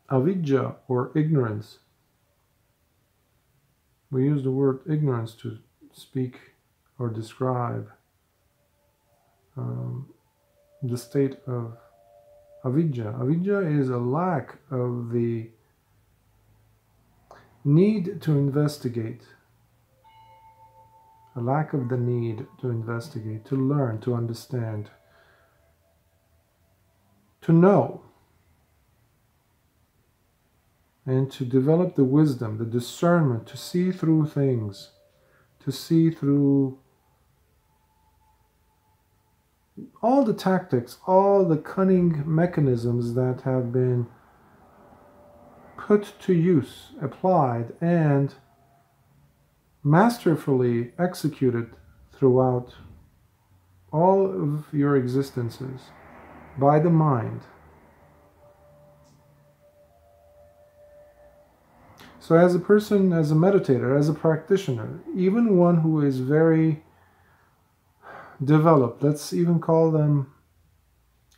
Avijjā, or ignorance. We use the word ignorance to speak or describe the state of avijjā. Avijjā is a lack of the need to investigate, a lack of the need to investigate, to learn, to understand, to know, and to develop the wisdom, the discernment, to see through things, to see through all the tactics, all the cunning mechanisms that have been put to use, applied, and masterfully executed throughout all of your existences by the mind. So as a person, as a meditator, as a practitioner, even one who is very developed, let's even call them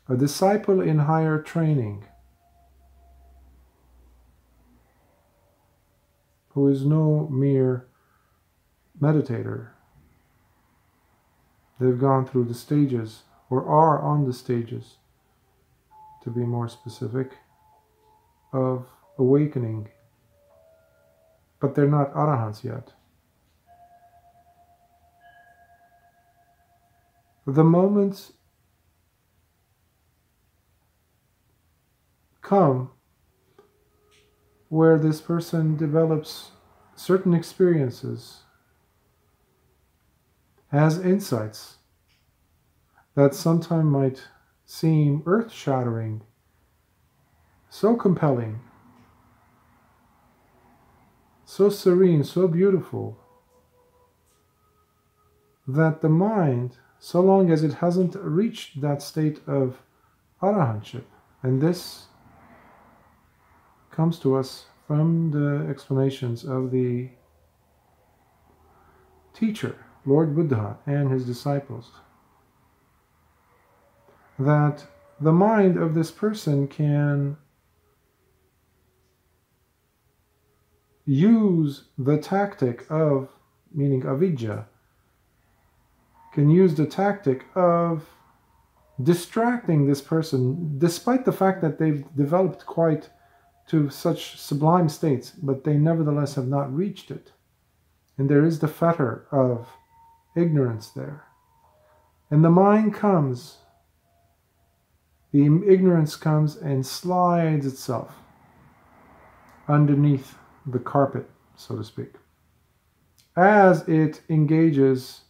a disciple in higher training, who is no mere meditator. They've gone through the stages, or are on the stages, to be more specific, of awakening. But they're not arahants yet. The moments come where this person develops certain experiences, has insights that sometimes might seem earth-shattering, so compelling, so serene, so beautiful, that the mind, so long as it hasn't reached that state of arahantship, and this comes to us from the explanations of the teacher, Lord Buddha, and his disciples, that the mind of this person can use the tactic of, meaning avijjā, can use the tactic of distracting this person, despite the fact that they've developed quite to such sublime states, but they nevertheless have not reached it. And there is the fetter of ignorance there. And the mind comes, the ignorance comes and slides itself underneath the carpet, so to speak, as it engages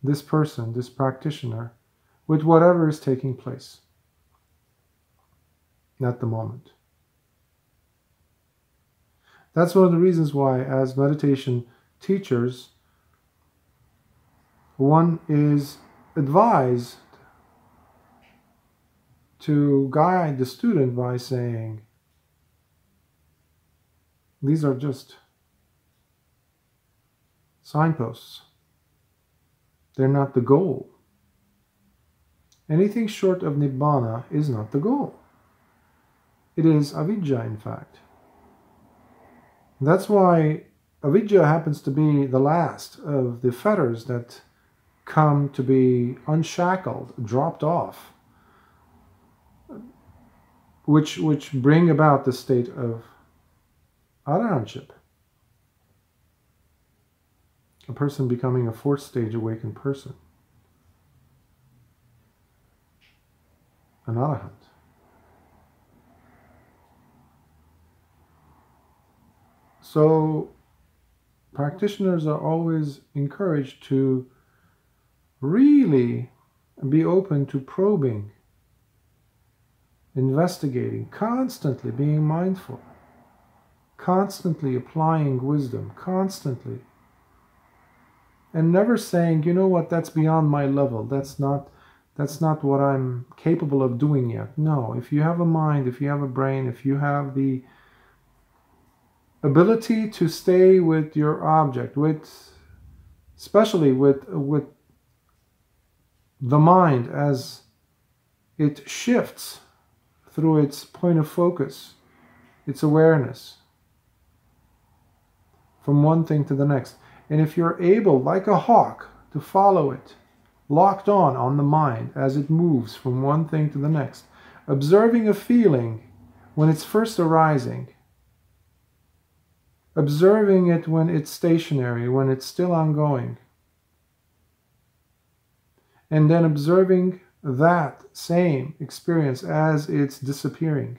this person, this practitioner, with whatever is taking place at the moment. That's one of the reasons why, as meditation teachers, one is advised to guide the student by saying, these are just signposts. They're not the goal. Anything short of nibbana is not the goal. It is avijjā, in fact. That's why avijjā happens to be the last of the fetters that come to be unshackled, dropped off, which bring about the state of arahantship. A person becoming a fourth stage awakened person, an arahant. So practitioners are always encouraged to really be open to probing, investigating, constantly being mindful, constantly applying wisdom, constantly. And never saying, you know what, that's beyond my level. That's not what I'm capable of doing yet. No, if you have a mind, if you have a brain, if you have the ability to stay with your object, especially with the mind as it shifts through its point of focus, its awareness, from one thing to the next. And if you're able, like a hawk, to follow it, locked on the mind as it moves from one thing to the next, observing a feeling when it's first arising, observing it when it's stationary, when it's still ongoing, and then observing that same experience as it's disappearing.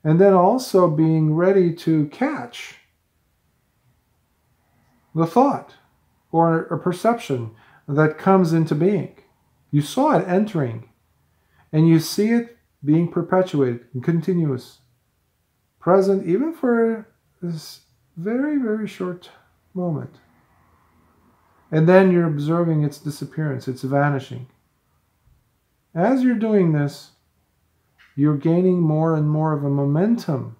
And then also being ready to catch the thought or a perception that comes into being. You saw it entering, and you see it being perpetuated, continuous, present, even for this very, very short moment. And then you're observing its disappearance, its vanishing. As you're doing this, you're gaining more and more of a momentum,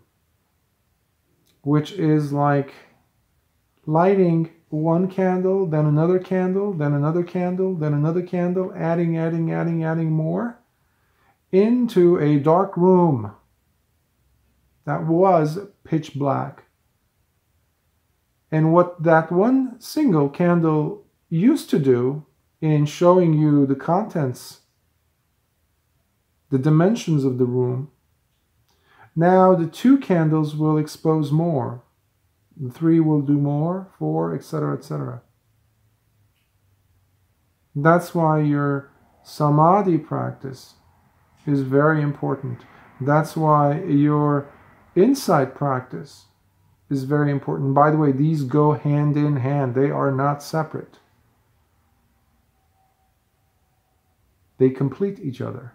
which is like lighting one candle, then another candle, then another candle, then another candle, adding more into a dark room that was pitch black. And what that one single candle used to do in showing you the contents, the dimensions of the room, now the 2 candles will expose more. The 3 will do more, 4, etc., etc. That's why your samādhi practice is very important. That's why your insight practice is very important. By the way, these go hand in hand. They are not separate. They complete each other.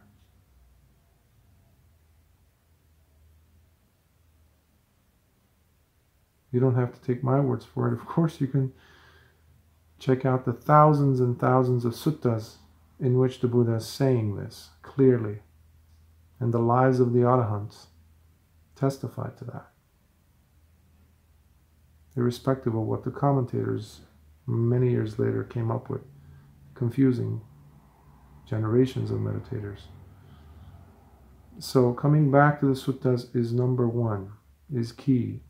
You don't have to take my words for it. Of course, you can check out the thousands and thousands of suttas in which the Buddha is saying this clearly. And the lives of the Arahants testify to that, irrespective of what the commentators many years later came up with, confusing generations of meditators. So coming back to the suttas is number 1, is key.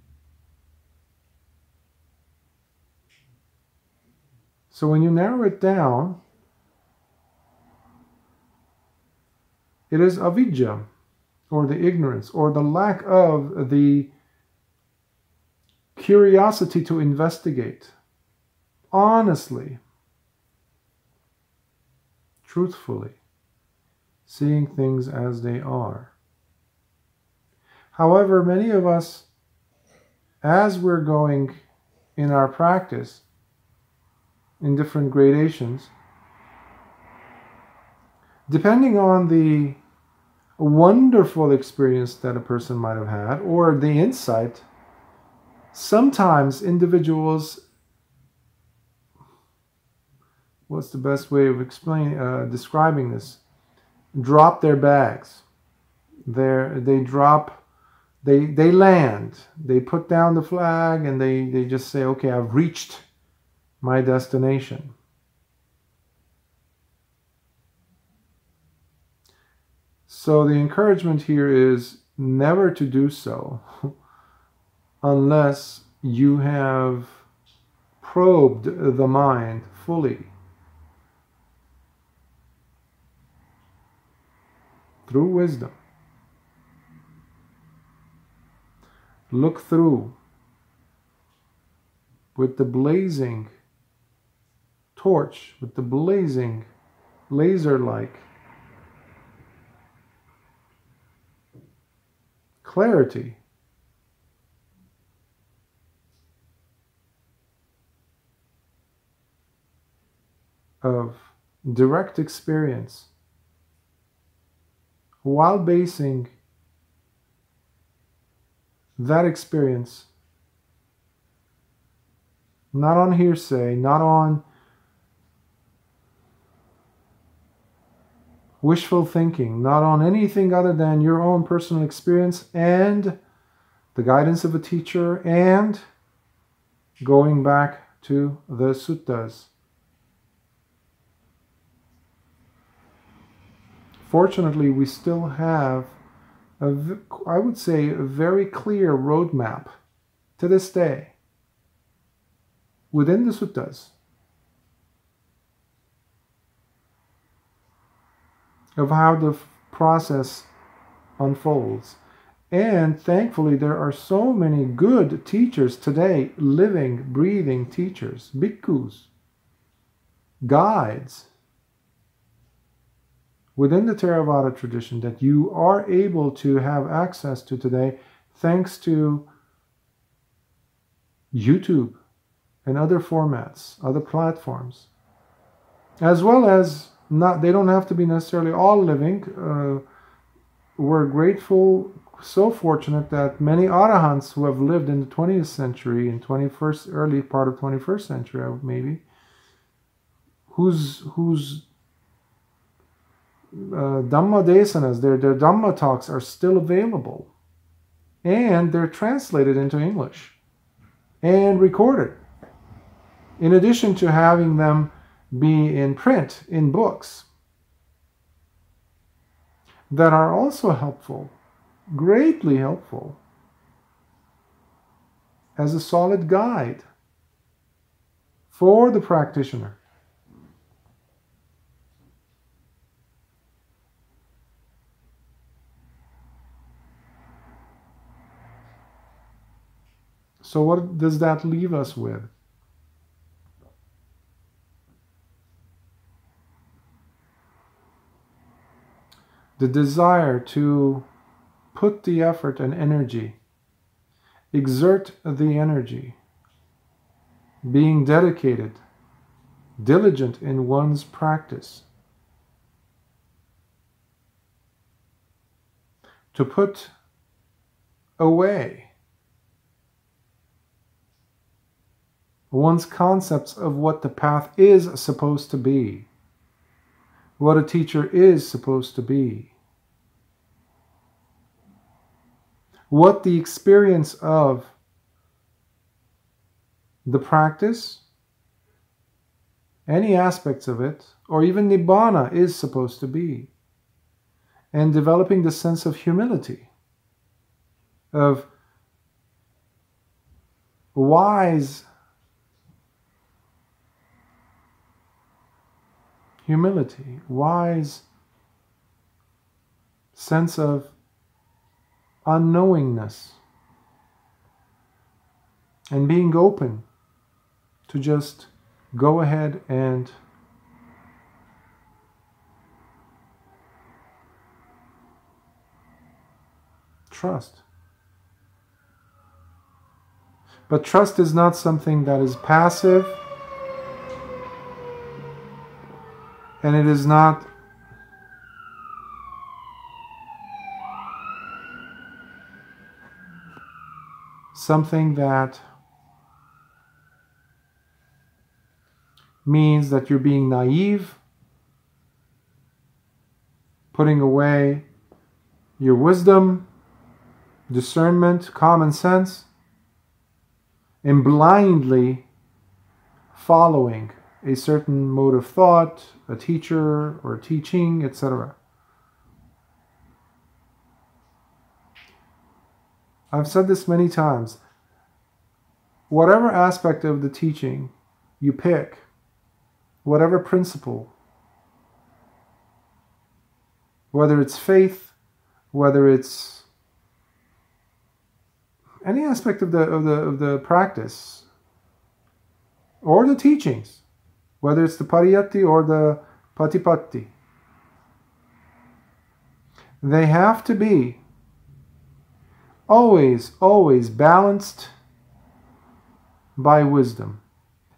So when you narrow it down, it is avijjā, or the ignorance, or the lack of the curiosity to investigate honestly, truthfully, seeing things as they are. However, many of us, as we're going in our practice, in different gradations, depending on the wonderful experience that a person might have had, or the insight, sometimes individuals, what's the best way of describing this, drop their bags. They land, they put down the flag, and they just say, okay, I've reached my destination. So the encouragement here is never to do so unless you have probed the mind fully through wisdom. Look through with the blazing torch, with the blazing laser-like clarity of direct experience, while basing that experience not on hearsay, not on wishful thinking, not on anything other than your own personal experience and the guidance of a teacher, and going back to the suttas fortunately, we still have, I would say, a very clear roadmap to this day within the suttas of how the process unfolds. And thankfully, there are so many good teachers today, living, breathing teachers, bhikkhus, guides, within the Theravada tradition that you are able to have access to today thanks to YouTube and other formats, other platforms, as well as they don't have to be necessarily all living. We're grateful, so fortunate that many arahants who have lived in the 20th century and early part of 21st century maybe, whose Dhamma desanas, their Dhamma talks are still available, and they're translated into English and recorded, in addition to having them be in print, in books, that are also helpful, greatly helpful, as a solid guide for the practitioner. So what does that leave us with? The desire to put the effort and energy, exert the energy, being dedicated, diligent in one's practice, to put away one's concepts of what the path is supposed to be, what a teacher is supposed to be, what the experience of the practice, any aspects of it, or even nibbana is supposed to be, and developing the sense of humility, of wise humility, wise sense of unknowingness, and being open to just go ahead and trust. But trust is not something that is passive, and it is not something that means that you're being naive, putting away your wisdom, discernment, common sense, and blindly following a certain mode of thought, a teacher or teaching, etc. I've said this many times. Whatever aspect of the teaching you pick, whatever principle, whether it's faith, whether it's any aspect of the practice or the teachings, whether it's the pariyatti or the patipatti, they have to be always balanced by wisdom.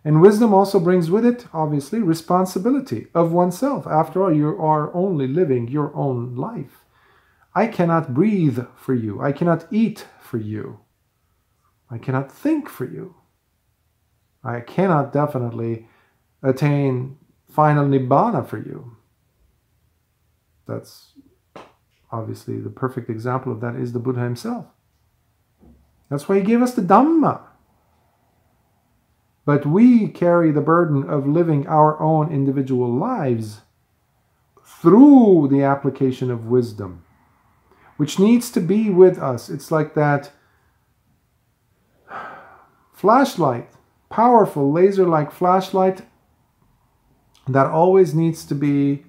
And wisdom also brings with it, obviously, responsibility of oneself. After all, you are only living your own life. I cannot breathe for you. I cannot eat for you. I cannot think for you. I cannot definitely attain final nibbana for you. That's obviously the perfect example of that is the Buddha himself. That's why he gave us the Dhamma. But we carry the burden of living our own individual lives through the application of wisdom, which needs to be with us. It's like that flashlight, powerful laser-like flashlight that always needs to be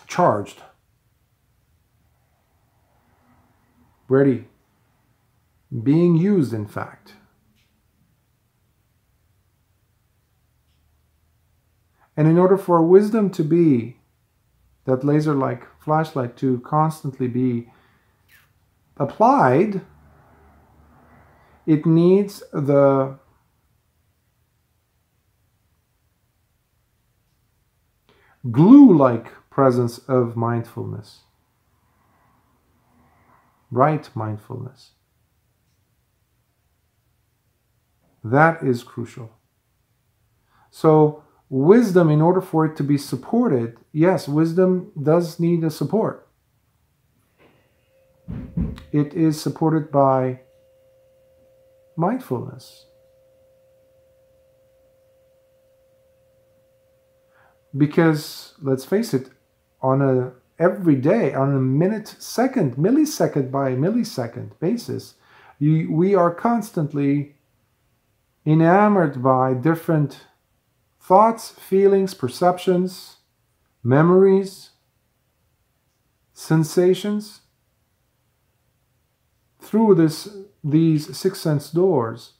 charged, ready, being used, in fact. And in order for wisdom to be, that laser-like flashlight to constantly be applied, it needs the glue-like presence of mindfulness, right mindfulness. That is crucial. So wisdom, in order for it to be supported, yes, wisdom does need a support. It is supported by mindfulness. Because, let's face it, every day, on a millisecond by millisecond basis, we are constantly enamored by different thoughts, feelings, perceptions, memories, sensations through these six sense doors.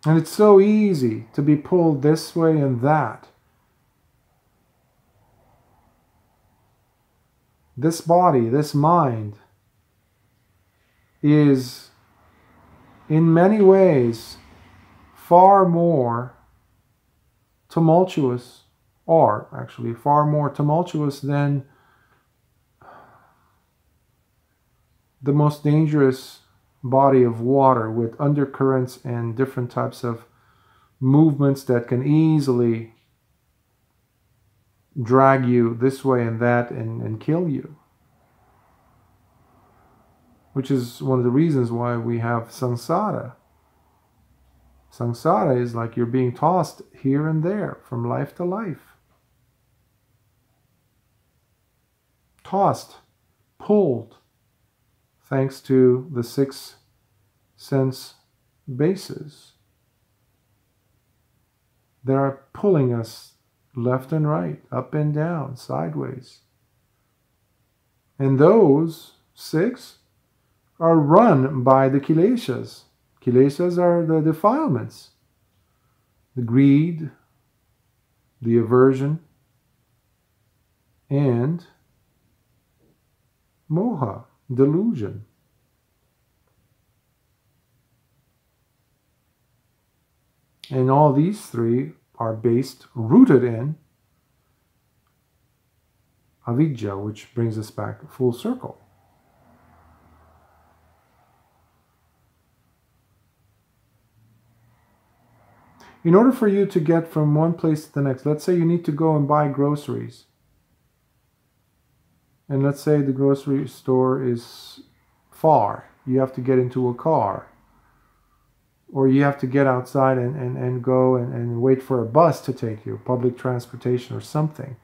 And it's so easy to be pulled this way and that. This body, this mind, is in many ways far more tumultuous, or actually far more tumultuous than the most dangerous body of water, with undercurrents and different types of movements that can easily drag you this way and that and kill you. Which is one of the reasons why we have samsara. Samsara is like you're being tossed here and there from life to life. Tossed, pulled, thanks to the six sense bases. They are pulling us left and right, up and down, sideways. And those six are run by the kileshas. Kileshas are the defilements, the greed, the aversion, and moha, delusion. And all these three are rooted in Avijjā, which brings us back full circle. In order for you to get from one place to the next, let's say you need to go and buy groceries. And let's say the grocery store is far. You have to get into a car. Or you have to get outside and go and wait for a bus to take you, public transportation or something.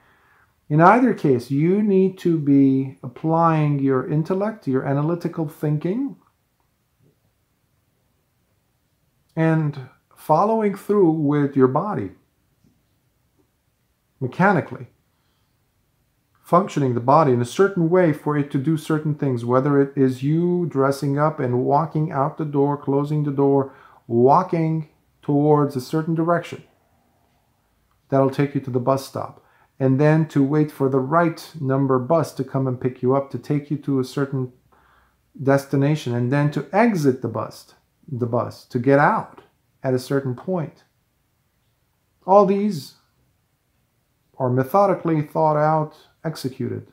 In either case, you need to be applying your intellect, your analytical thinking, and following through with your body, mechanically. Functioning the body in a certain way for it to do certain things, whether it is you dressing up and walking out the door, closing the door, walking towards a certain direction. That'll take you to the bus stop. And then to wait for the right number bus to come and pick you up, to take you to a certain destination, and then to exit the bus, to get out at a certain point. All these are methodically thought out, executed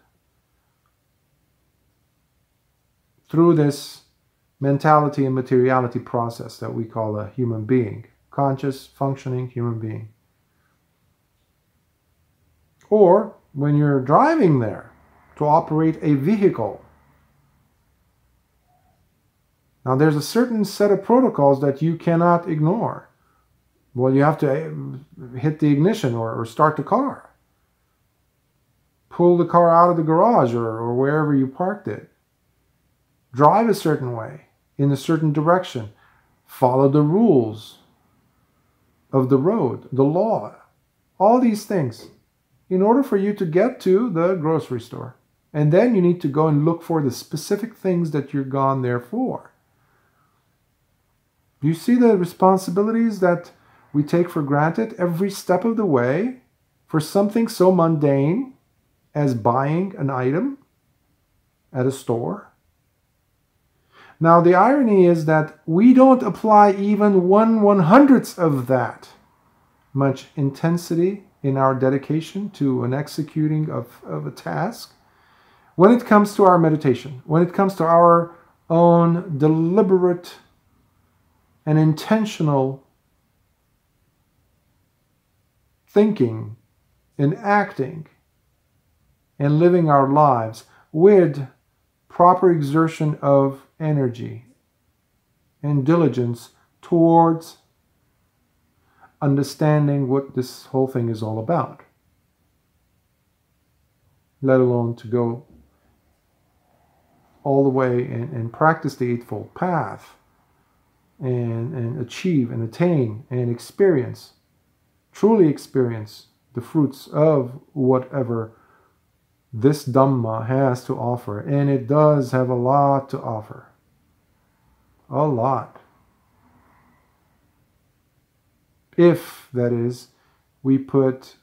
through this mentality and materiality process that we call a human being, conscious, functioning human being. Or when you're driving there to operate a vehicle, Now there's a certain set of protocols that you cannot ignore. Well, you have to hit the ignition or start the car. Pull the car out of the garage or wherever you parked it. Drive a certain way, in a certain direction. Follow the rules of the road, the law. All these things in order for you to get to the grocery store. And then you need to go and look for the specific things that you're gone there for. Do you see the responsibilities that we take for granted every step of the way for something so mundane as buying an item at a store? Now, the irony is that we don't apply even 1/100th of that much intensity in our dedication to an executing of a task when it comes to our meditation, when it comes to our own deliberate and intentional thinking and acting and living our lives with proper exertion of energy and diligence towards understanding what this whole thing is all about, let alone to go all the way and practice the Eightfold Path and achieve and attain and experience, truly experience the fruits of whatever this Dhamma has to offer. And it does have a lot to offer. A lot. If, that is, we put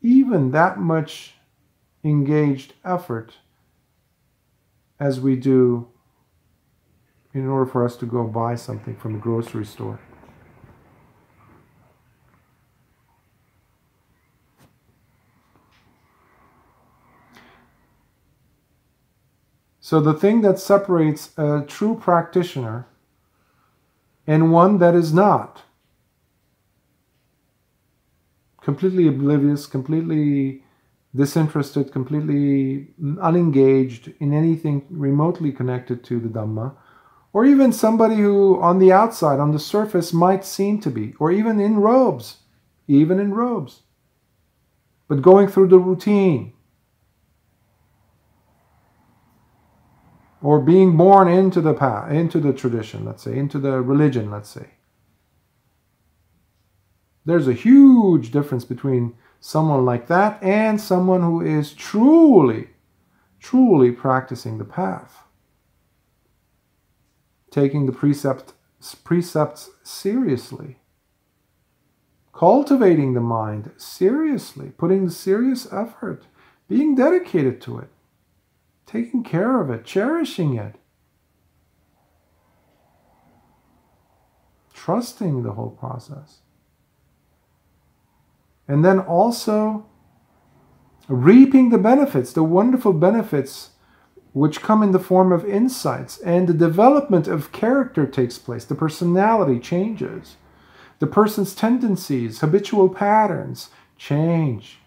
even that much engaged effort as we do in order for us to go buy something from the grocery store. So the thing that separates a true practitioner and one that is not, completely oblivious, completely disinterested, completely unengaged in anything remotely connected to the Dhamma, or even somebody who on the outside, on the surface, might seem to be, or even in robes, but going through the routine, or being born into the path, into the tradition, let's say, into the religion, let's say. There's a huge difference between someone like that and someone who is truly practicing the path. Taking the precepts seriously. Cultivating the mind seriously. Putting the serious effort. Being dedicated to it. Taking care of it. Cherishing it. Trusting the whole process. And then also reaping the benefits, the wonderful benefits which come in the form of insights, and the development of character takes place. The personality changes. The person's tendencies, habitual patterns change.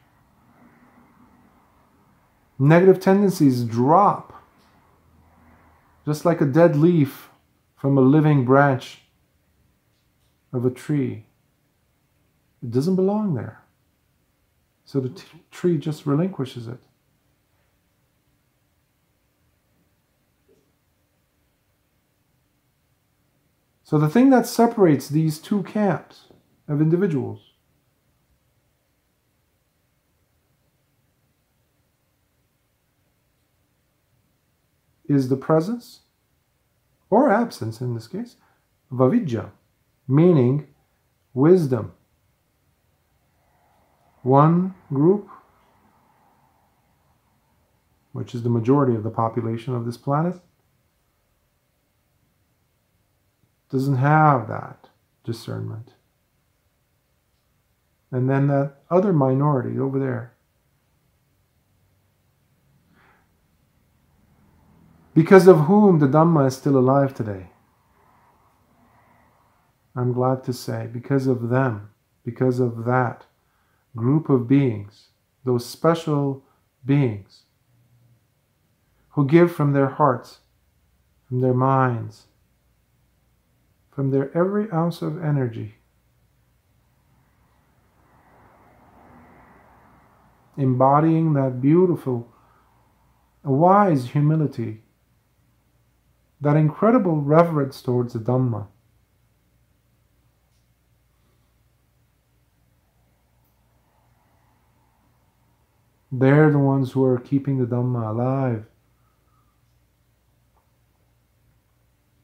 Negative tendencies drop. Just like a dead leaf from a living branch of a tree. It doesn't belong there. So the tree just relinquishes it. So the thing that separates these two camps of individuals is the presence, or absence in this case, of Avijjā, meaning wisdom. One group, which is the majority of the population of this planet, doesn't have that discernment. And then that other minority over there, because of whom the Dhamma is still alive today. I'm glad to say, because of them, because of that group of beings, those special beings who give from their hearts, from their minds, from their every ounce of energy, embodying that beautiful, wise humility, that incredible reverence towards the Dhamma. They're the ones who are keeping the Dhamma alive.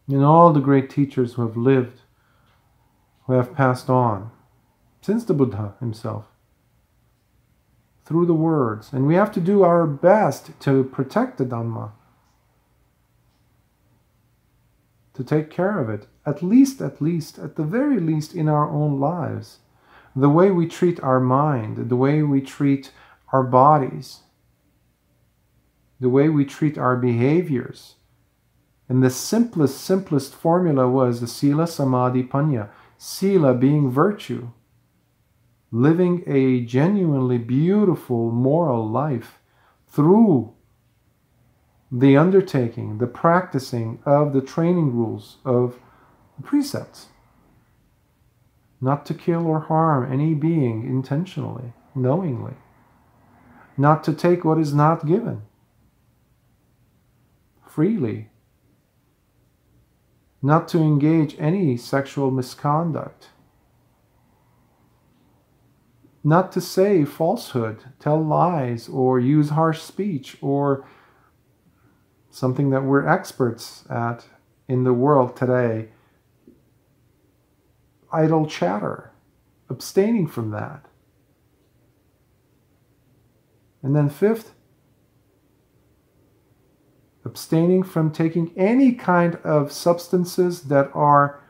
And all the great teachers who have lived, who have passed on, since the Buddha himself, through the words. And we have to do our best to protect the Dhamma, to take care of it, at the very least in our own lives. The way we treat our mind, the way we treat our bodies, the way we treat our behaviors. And the simplest formula was the sila, samādhi, paññā. Sila being virtue, living a genuinely beautiful moral life through the undertaking, the practicing of the training rules of the precepts. Not to kill or harm any being intentionally, knowingly. Not to take what is not given freely. Not to engage any sexual misconduct. Not to say falsehood, tell lies, or use harsh speech, or something that we're experts at in the world today, idle chatter, abstaining from that. And then fifth, abstaining from taking any kind of substances that are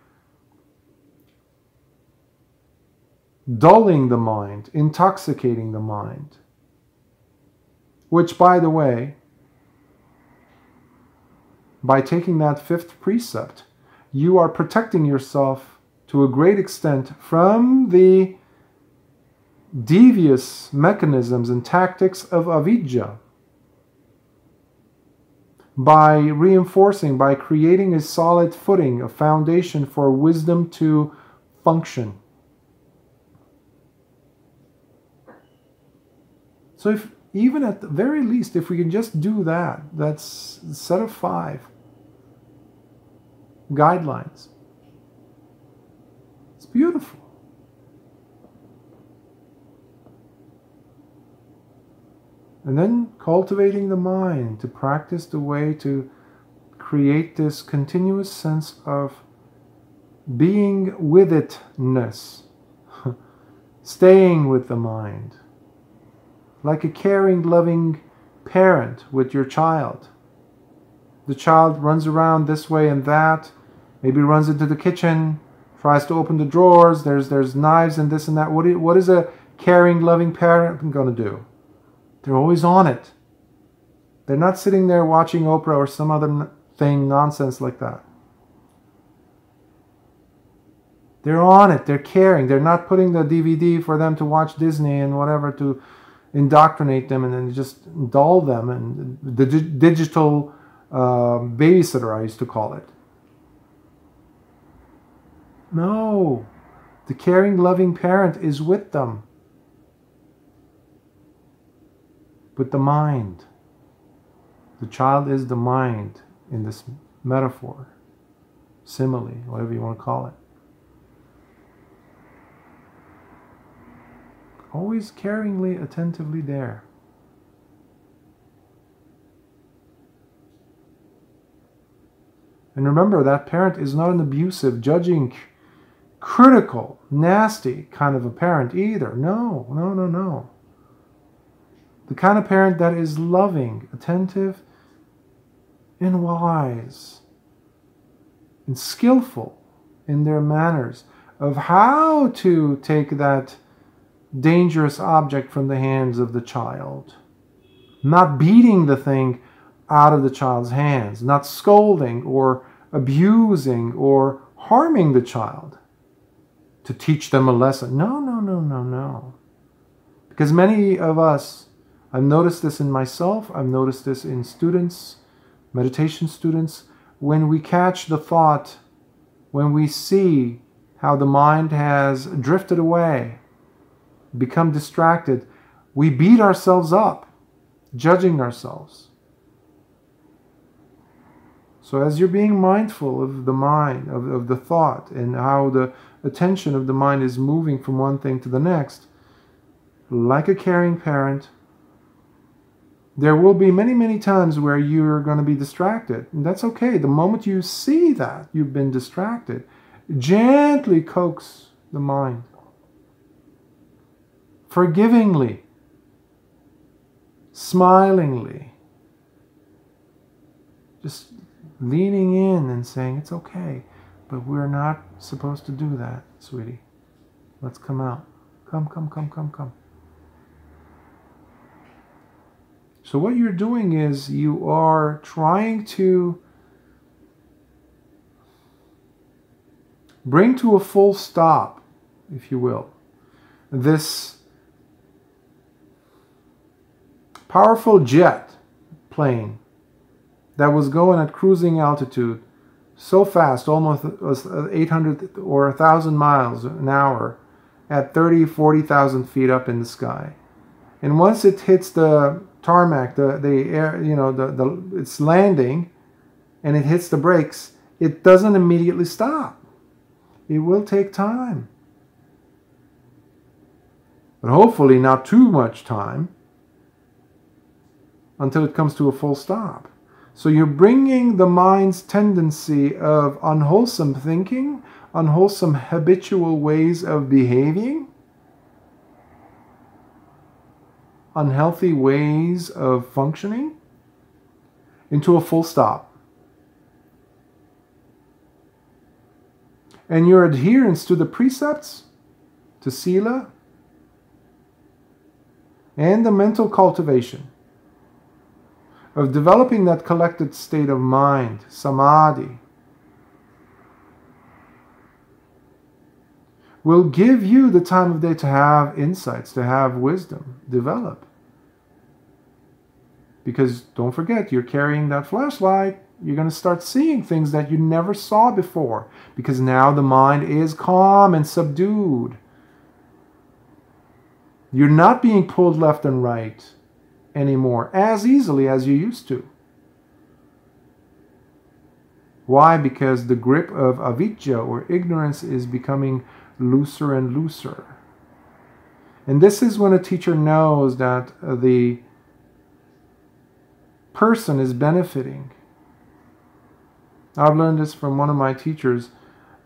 dulling the mind, intoxicating the mind. Which, by the way, by taking that fifth precept, you are protecting yourself to a great extent from the devious mechanisms and tactics of Avijjā. By reinforcing, by creating a solid footing, a foundation for wisdom to function. So if, even at the very least, if we can just do that, that's a set of 5 guidelines. It's beautiful. And then cultivating the mind to practice the way to create this continuous sense of being with itness, staying with the mind, like a caring, loving parent with your child. The child runs around this way and that, maybe runs into the kitchen, tries to open the drawers, there's knives and this and that. What is a caring, loving parent going to do? They're always on it. They're not sitting there watching Oprah or some other thing, nonsense like that. They're on it. They're caring. They're not putting the DVD for them to watch Disney and whatever to indoctrinate them and then just dull them. And the digital babysitter, I used to call it. No. The caring, loving parent is with them. With the mind. The child is the mind in this metaphor, simile, whatever you want to call it. Always caringly, attentively there. And remember, that parent is not an abusive, judging, critical, nasty kind of a parent either. No, no, no, no. The kind of parent that is loving, attentive, and wise, and skillful in their manners of how to take that dangerous object from the hands of the child. Not beating the thing out of the child's hands, not scolding or abusing or harming the child to teach them a lesson. No, no, no, no, no. Because many of us, I've noticed this in myself, I've noticed this in students, meditation students, when we catch the thought, when we see how the mind has drifted away, become distracted, we beat ourselves up, judging ourselves. So as you're being mindful of the mind, of the thought, and how the attention of the mind is moving from one thing to the next, like a caring parent, there will be many, many times where you're going to be distracted. And that's okay. The moment you see that you've been distracted, gently coax the mind. Forgivingly. Smilingly. Just leaning in and saying, it's okay, but we're not supposed to do that, sweetie. Let's come out. Come, come, come, come, come. So what you're doing is you are trying to bring to a full stop, if you will, this powerful jet plane that was going at cruising altitude so fast, almost 800 or 1,000 miles an hour at 30, 40,000 feet up in the sky. And once it hits the tarmac, the air, it's landing, and it hits the brakes, it doesn't immediately stop. It will take time. But hopefully not too much time until it comes to a full stop. So you're bringing the mind's tendency of unwholesome thinking, unwholesome habitual ways of behaving, unhealthy ways of functioning, into a full stop. And your adherence to the precepts, to sila, and the mental cultivation of developing that collected state of mind, samādhi, will give you the time of day to have insights, to have wisdom develop. Because don't forget, you're carrying that flashlight. You're going to start seeing things that you never saw before, because now the mind is calm and subdued. You're not being pulled left and right anymore as easily as you used to. Why? Because the grip of avijjā, or ignorance, is becoming looser and looser. And this is when a teacher knows that the person is benefiting. I've learned this from one of my teachers,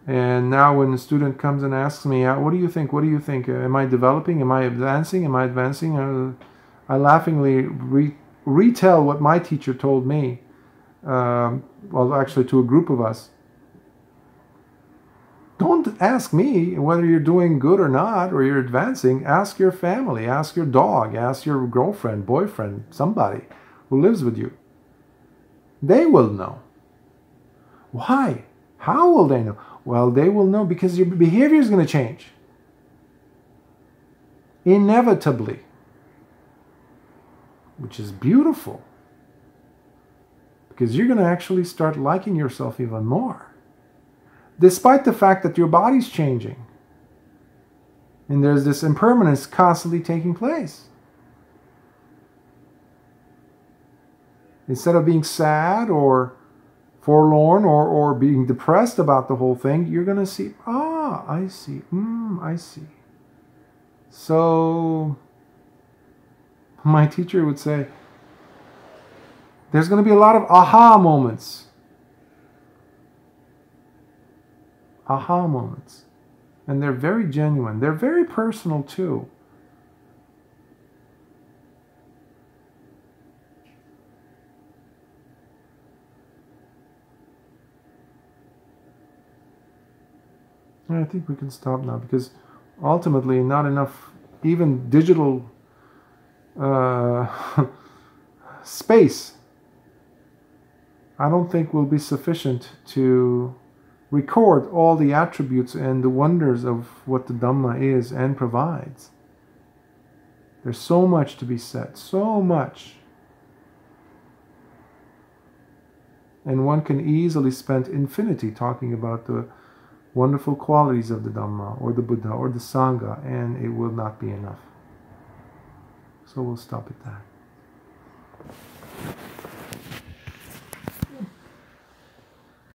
and now when a student comes and asks me, what do you think? What do you think? Am I developing? Am I advancing? Am I advancing? I laughingly retell what my teacher told me, well, actually to a group of us. Don't ask me whether you're doing good or not, or you're advancing. Ask your family, ask your dog, ask your girlfriend, boyfriend, somebody who lives with you. They will know. Why? How will they know? Well, they will know because your behavior is going to change. Inevitably. Which is beautiful. Because you're going to actually start liking yourself even more. Despite the fact that your body's changing. And there's this impermanence constantly taking place. Instead of being sad or forlorn or being depressed about the whole thing, you're going to see, I see, I see. So, my teacher would say, there's going to be a lot of aha moments. Aha moments. And they're very genuine. They're very personal too. I think we can stop now, because ultimately not enough, even digital space, I don't think will be sufficient to record all the attributes and the wonders of what the Dhamma is and provides. There's so much to be said, so much. And one can easily spend infinity talking about the wonderful qualities of the Dhamma or the Buddha or the Sangha, and it will not be enough. So we'll stop at that.